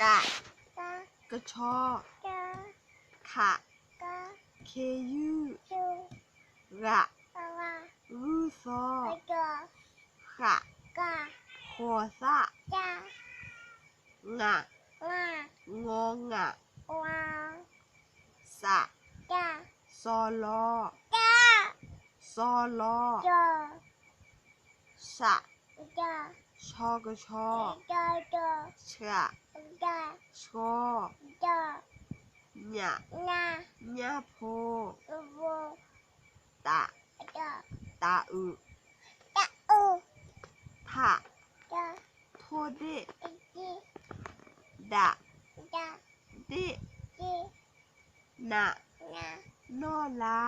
กะกระชอกขะเคยูระรูซอขะโคซะงะงงะสะซอลอซอลอชะชอกระชอชะชอญะญะโพตะตะอึทะโทเดดะเดนะนอลา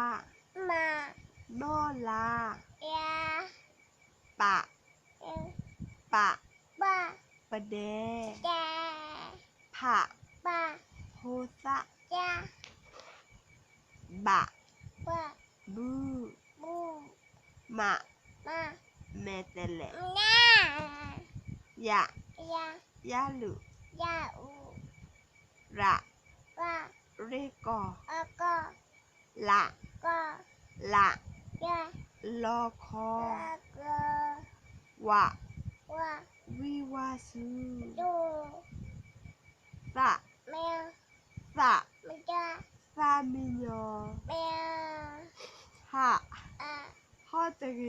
นอลาปะปะแดผะโพสะบะบูมะเมเตเลยะยะลุระเรกอละลอคอวะวิวาสูสะซามิโยฮะฮอตเก